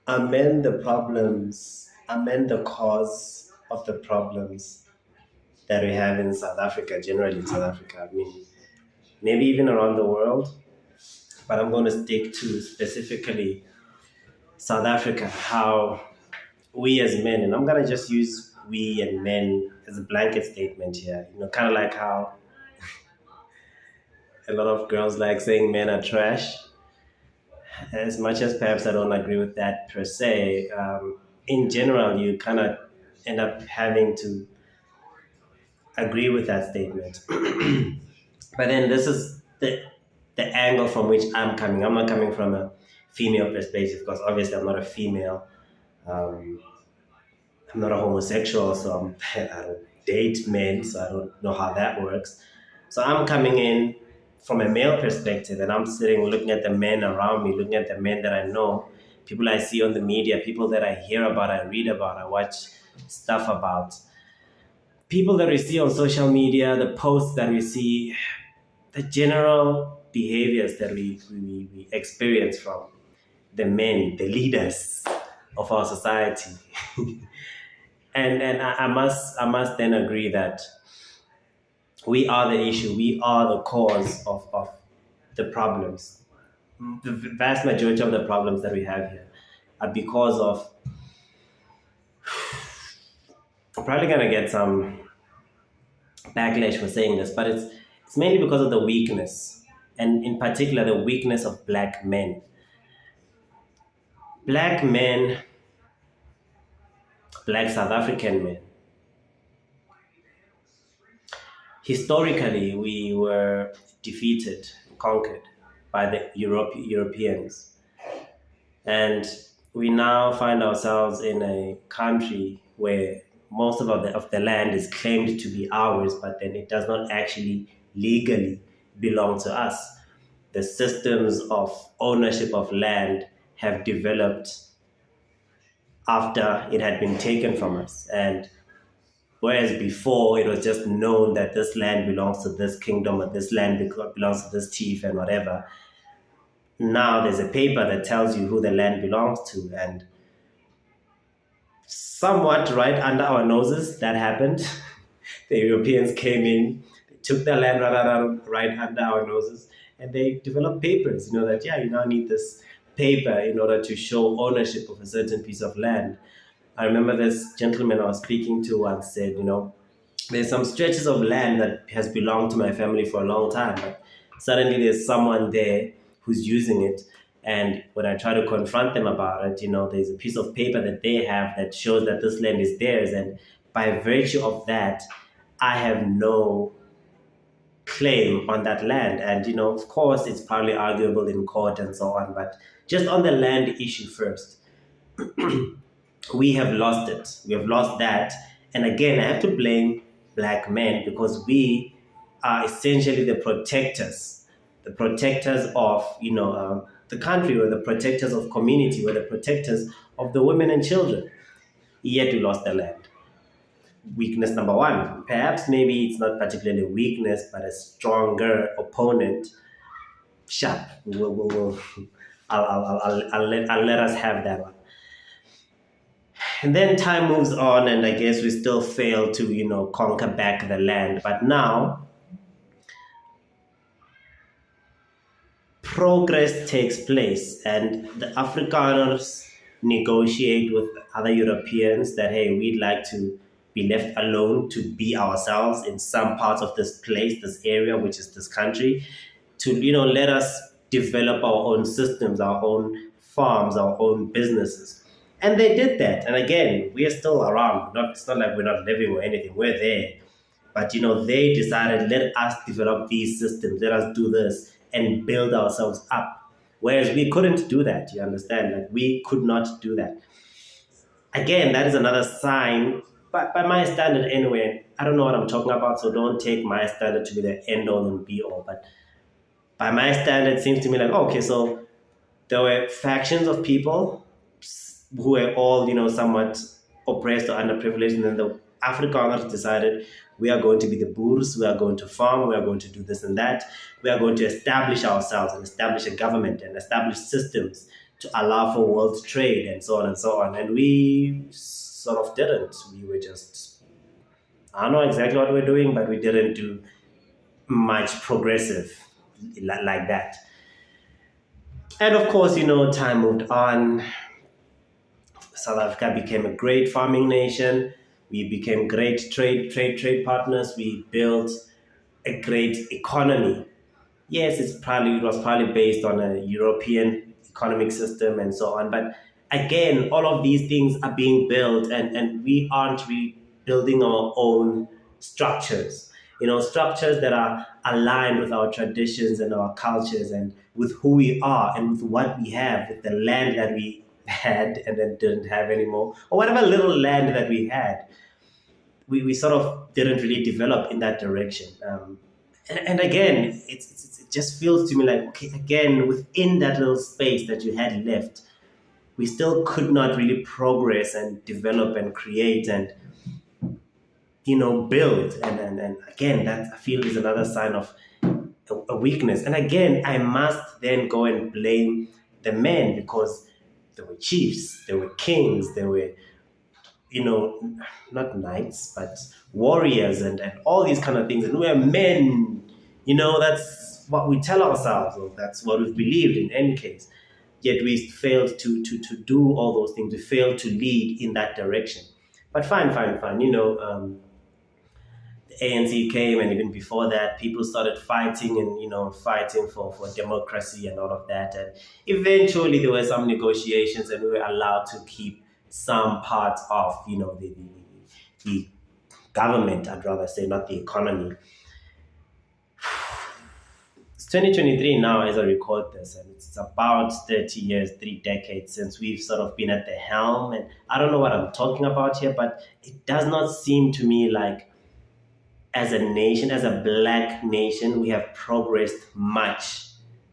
amend the problems, amend the cause of the problems that we have in South Africa, generally in South Africa. I mean, maybe even around the world, but I'm going to stick to specifically South Africa, how we as men, and I'm going to just use we and men as a blanket statement here, kind of like how a lot of girls like saying men are trash. As much as perhaps I don't agree with that per se, in general, you kind of end up having to agree with that statement. But then this is the angle from which I'm coming. I'm not coming from a female perspective because obviously I'm not a female. Um, I'm not a homosexual, so I don't date men, so I don't know how that works. So I'm coming in from a male perspective, and I'm sitting looking at the men around me, looking at the men that I know, people I see on the media, people that I hear about, I read about, I watch stuff about, people that we see on social media, the posts that we see, the general behaviors that we experience from the men, the leaders of our society. And I must then agree that we are the issue, we are the cause of the problems. The vast majority of the problems that we have here are because of, I'm probably gonna get some backlash for saying this, but it's mainly because of the weakness, and in particular the weakness of black men. Black men, black South African men. Historically, we were defeated, conquered by the Europeans, and we now find ourselves in a country where most of the land is claimed to be ours, but then it does not actually legally belong to us. The systems of ownership of land have developed after it had been taken from us. And whereas before it was just known that this land belongs to this kingdom or this land belongs to this chief and whatever, now there's a paper that tells you who the land belongs to. And somewhat right under our noses, that happened. The Europeans came in, they took the land right under our noses, and they developed papers, that, yeah, you now need this paper in order to show ownership of a certain piece of land. I remember this gentleman I was speaking to once said, there's some stretches of land that has belonged to my family for a long time, but suddenly there's someone there who's using it. And when I try to confront them about it, there's a piece of paper that they have that shows that this land is theirs. And by virtue of that, I have no claim on that land. And, of course, it's probably arguable in court and so on. But just on the land issue first, we have lost it. We have lost that. And again, I have to blame black men because we are essentially the protectors of, the country, we're the protectors of community, we're the protectors of the women and children. Yet we lost the land. Weakness number one. Perhaps maybe it's not particularly a weakness, but a stronger opponent. Sharp. I'll let us have that one. And then time moves on, and I guess we still fail to, conquer back the land. But now progress takes place, and the Afrikaners negotiate with other Europeans that, hey, we'd like to be left alone to be ourselves in some parts of this place, this area, which is this country, to, let us develop our own systems, our own farms, our own businesses. And they did that. And again, we are still around. It's not like we're not living or anything. We're there. But they decided, let us develop these systems, let us do this and build ourselves up. Whereas we couldn't do that, you understand? Like we could not do that. Again, that is another sign, but by my standard anyway, I don't know what I'm talking about, so don't take my standard to be the end all and be all. But by my standard, it seems to me like, okay, so there were factions of people who were all, somewhat oppressed or underprivileged, and then the Afrikaners decided we are going to be the Boers, we are going to farm, we are going to do this and that, we are going to establish ourselves and establish a government and establish systems to allow for world trade and so on and so on. And we sort of didn't. We were just, I don't know exactly what we're doing, but we didn't do much progressive like that. And of course, time moved on. South Africa became a great farming nation. We became great trade partners. We built a great economy. Yes, it was probably based on a European economic system and so on. But again, all of these things are being built, and we aren't rebuilding our own structures. Structures that are aligned with our traditions and our cultures and with who we are and with what we have, with the land that we had and then didn't have anymore, or whatever little land that we had. We sort of didn't really develop in that direction. And again, it just feels to me like, okay, again, within that little space that you had left, we still could not really progress and develop and create and build. And again, that I feel is another sign of a weakness. And again, I must then go and blame the men because they were chiefs, they were kings, they were you know, not knights, but warriors and all these kind of things. And we're men, that's what we tell ourselves, or that's what we've believed in any case. Yet we failed to do all those things. We failed to lead in that direction. But fine, fine, fine. The ANC came, and even before that, people started fighting and fighting for democracy and all of that. And eventually, there were some negotiations, and we were allowed to keep some parts of the government. I'd rather say, not the economy. It's 2023 now as I record this, and it's about 30 years, 3 decades since we've sort of been at the helm. And I don't know what I'm talking about here, but it does not seem to me like as a nation, as a black nation, we have progressed much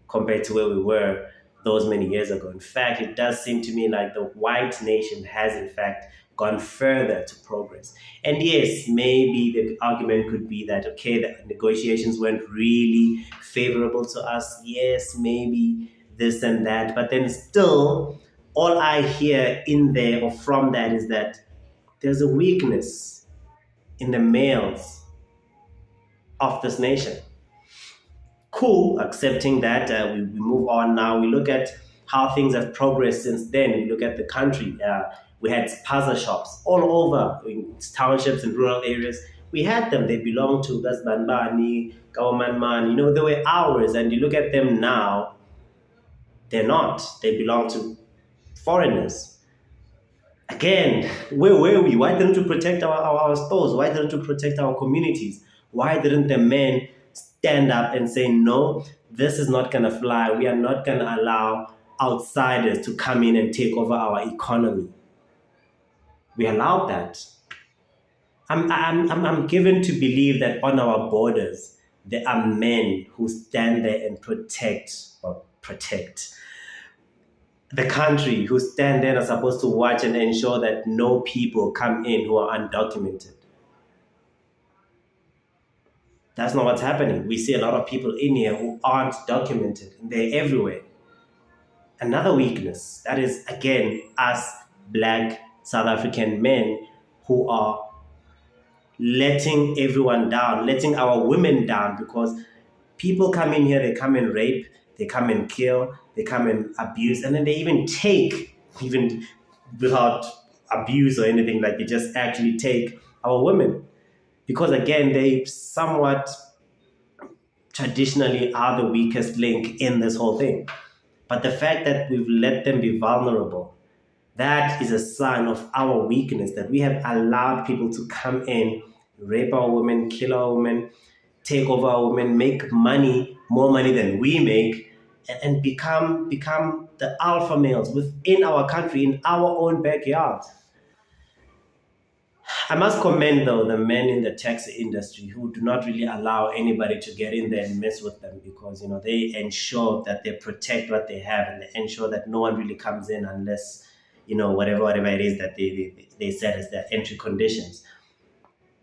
compared to where we were those many years ago. In fact, it does seem to me like the white nation has, in fact, gone further to progress. And yes, maybe the argument could be that, okay, the negotiations weren't really favorable to us. Yes, maybe this and that. But then still, all I hear in there or from that is that there's a weakness in the males of this nation. Cool, accepting that. We move on now. We look at how things have progressed since then. We look at the country. We had spaza shops all over in townships and rural areas. We had them. They belonged to Gazbanbani, Kawamanman. They were ours. And you look at them now, they're not. They belong to foreigners. Again, where were we? Why didn't we protect our stores? Why didn't we protect our communities? Why didn't the men stand up and say, no, this is not going to fly. We are not going to allow outsiders to come in and take over our economy. We allowed that. I'm given to believe that on our borders, there are men who stand there and protect the country, who stand there and are supposed to watch and ensure that no people come in who are undocumented. That's not what's happening. We see a lot of people in here who aren't documented, and they're everywhere. Another weakness, that is, again, us black South African men who are letting everyone down, letting our women down, because people come in here, they come and rape, they come and kill, they come and abuse, and then they even take, even without abuse or anything, like they just actually take our women. Because again, they somewhat traditionally are the weakest link in this whole thing. But the fact that we've let them be vulnerable, that is a sign of our weakness, that we have allowed people to come in, rape our women, kill our women, take over our women, make money, more money than we make, and become the alpha males within our country, in our own backyard. I must commend, though, the men in the taxi industry who do not really allow anybody to get in there and mess with them, because they ensure that they protect what they have, and they ensure that no one really comes in unless whatever it is that they set as their entry conditions.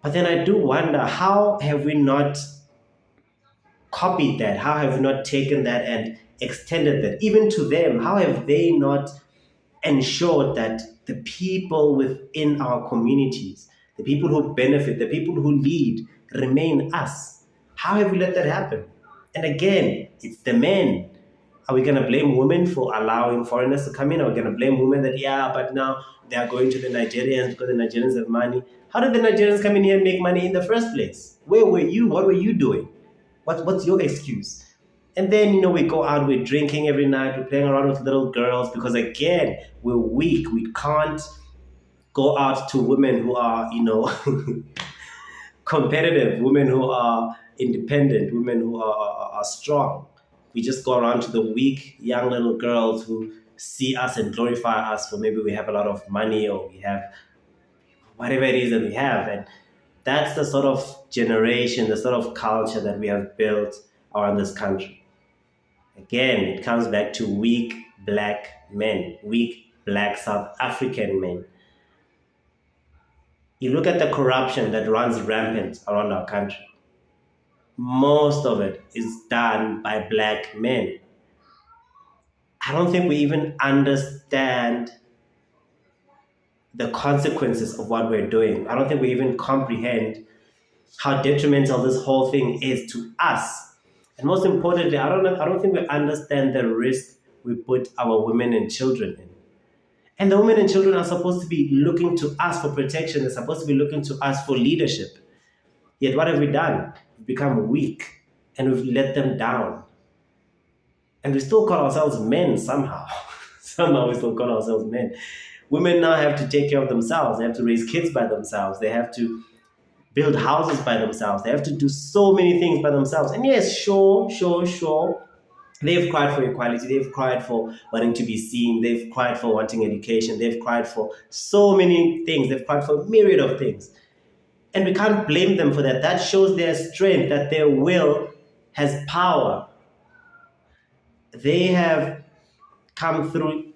But then I do wonder, how have we not copied that? How have we not taken that and extended that even to them? How have they not ensured that the people within our communities, the people who benefit, the people who lead, remain us? How have we let that happen? And again, it's the men. Are we going to blame women for allowing foreigners to come in? Are we going to blame women that, yeah, but now they are going to the Nigerians because the Nigerians have money? How did the Nigerians come in here and make money in the first place? Where were you? What were you doing? What's your excuse? And then, we go out, we're drinking every night, we're playing around with little girls because, again, we're weak. We can't go out to women who are, competitive, women who are independent, women who are strong. We just go around to the weak young little girls who see us and glorify us for maybe we have a lot of money or we have whatever it is that we have. And that's the sort of generation, the sort of culture that we have built around this country. Again, it comes back to weak black men, weak black South African men. You look at the corruption that runs rampant around our country. Most of it is done by black men. I don't think we even understand the consequences of what we're doing. I don't think we even comprehend how detrimental this whole thing is to us. And most importantly, I don't think we understand the risk we put our women and children in. And the women and children are supposed to be looking to us for protection. They're supposed to be looking to us for leadership. Yet what have we done? We've become weak and we've let them down. And we still call ourselves men somehow. Somehow we still call ourselves men. Women now have to take care of themselves. They have to raise kids by themselves. They have to build houses by themselves. They have to do so many things by themselves. And yes, sure. They've cried for equality. They've cried for wanting to be seen. They've cried for wanting education. They've cried for so many things. They've cried for a myriad of things. And we can't blame them for that. That shows their strength, that their will has power. They have come through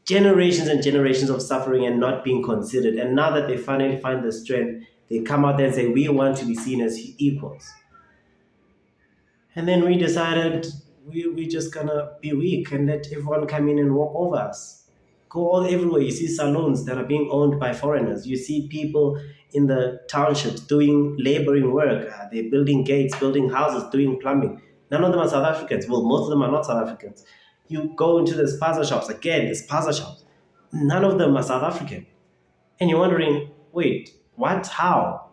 generations and generations of suffering and not being considered. And now that they finally find the strength, they come out there and say, we want to be seen as equals. And then we decided we just gonna be weak and let everyone come in and walk over us. Go all everywhere. You see salons that are being owned by foreigners. You see people in the townships doing laboring work. They're building gates, building houses, doing plumbing. None of them are South Africans. Well, most of them are not South Africans. You go into the spaza shops, again, the spaza shops. None of them are South African. And you're wondering, wait, what? How?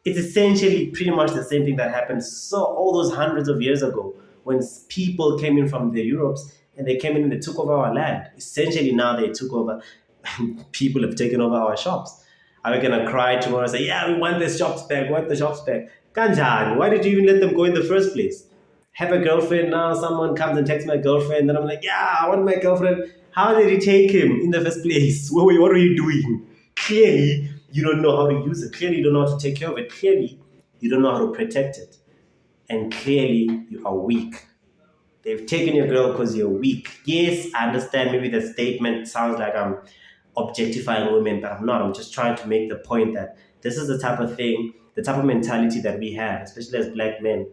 It's essentially pretty much the same thing that happened so all those hundreds of years ago when people came in from the Europes and they came in and they took over our land. Essentially now they took over. People have taken over our shops. Are we gonna cry tomorrow and say, yeah, we want the shops back, we want the shops back? Kanjan, why did you even let them go in the first place? Have a girlfriend now, someone comes and takes my girlfriend, then I'm like, yeah, I want my girlfriend. How did he take him in the first place? What are you doing? Clearly, you don't know how to use it. Clearly, you don't know how to take care of it. Clearly, you don't know how to protect it. And clearly, you are weak. They've taken your girl because you're weak. Yes, I understand maybe the statement sounds like I'm objectifying women, but I'm not. I'm just trying to make the point that this is the type of thing, the type of mentality that we have, especially as black men.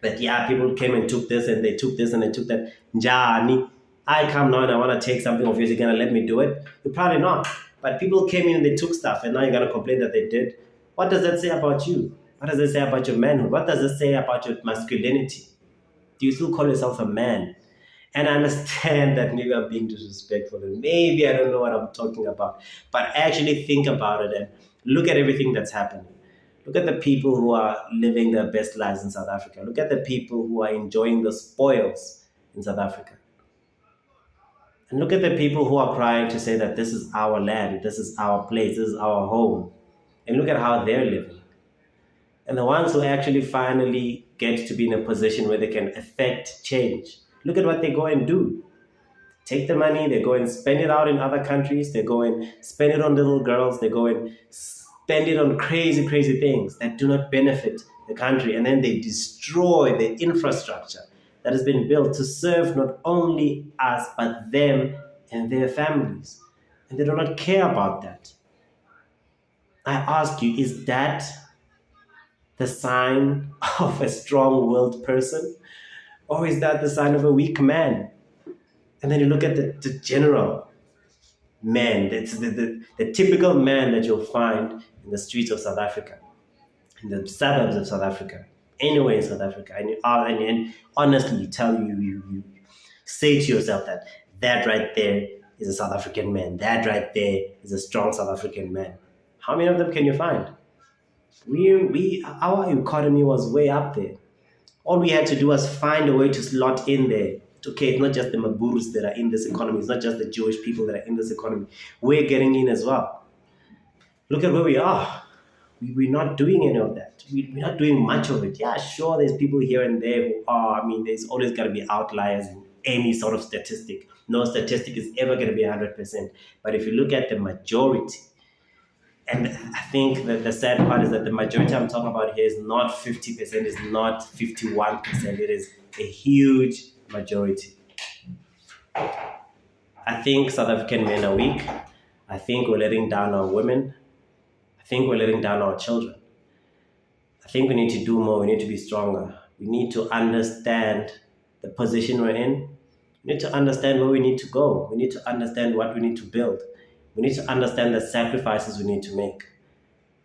That, yeah, people came and took this and they took this and they took that. Njani, I come now and I want to take something of yours. You're going to let me do it? You're probably not. But people came in and they took stuff and now you're going to complain that they did. What does that say about you? What does it say about your manhood? What does it say about your masculinity? Do you still call yourself a man? And I understand that maybe I'm being disrespectful and maybe I don't know what I'm talking about. But actually think about it and look at everything that's happening. Look at the people who are living their best lives in South Africa. Look at the people who are enjoying the spoils in South Africa. And look at the people who are crying to say that this is our land, this is our place, this is our home. And look at how they're living. And the ones who actually finally get to be in a position where they can affect change, look at what they go and do. Take the money, they go and spend it out in other countries, they go and spend it on little girls, they go and spend it on crazy, crazy things that do not benefit the country. And then they destroy the infrastructure that has been built to serve not only us, but them and their families. And they do not care about that. I ask you, is that the sign of a strong willed person? Or is that the sign of a weak man? And then you look at the general man, the typical man that you'll find in the streets of South Africa, in the suburbs of South Africa, anywhere in South Africa. And honestly, you tell you say to yourself that that right there is a South African man. That right there is a strong South African man. How many of them can you find? Our economy was way up there. All we had to do was find a way to slot in there. Okay, it's not just the Maburus that are in this economy. It's not just the Jewish people that are in this economy. We're getting in as well. Look at where we are. We're not doing any of that. We're not doing much of it. Yeah, sure, there's people here and there who are. I mean, there's always going to be outliers in any sort of statistic. No statistic is ever going to be 100%. But if you look at the majority, and I think that the sad part is that the majority I'm talking about here is not 50%, is not 51%. It is a huge majority. I think South African men are weak. I think we're letting down our women. I think we're letting down our children. I think we need to do more. We need to be stronger. We need to understand the position we're in. We need to understand where we need to go. We need to understand what we need to build. We need to understand the sacrifices we need to make.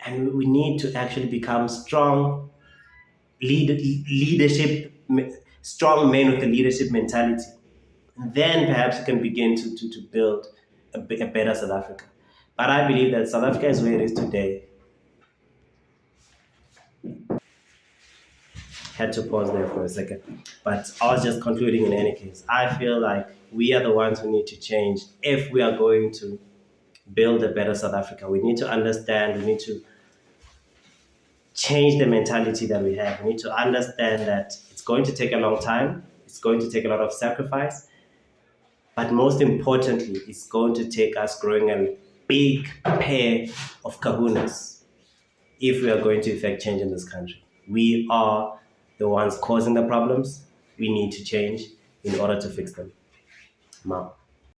And we need to actually become strong leadership, strong men with a leadership mentality. And then perhaps we can begin to build a better South Africa. But I believe that South Africa is where it is today. Had to pause there for a second. But I was just concluding in any case. I feel like we are the ones who need to change if we are going to build a better South Africa. We need to understand, we need to change the mentality that we have. We need to understand that it's going to take a long time, it's going to take a lot of sacrifice, but most importantly, it's going to take us growing a big pair of kahunas if we are going to effect change in this country. We are the ones causing the problems. We need to change in order to fix them. Now.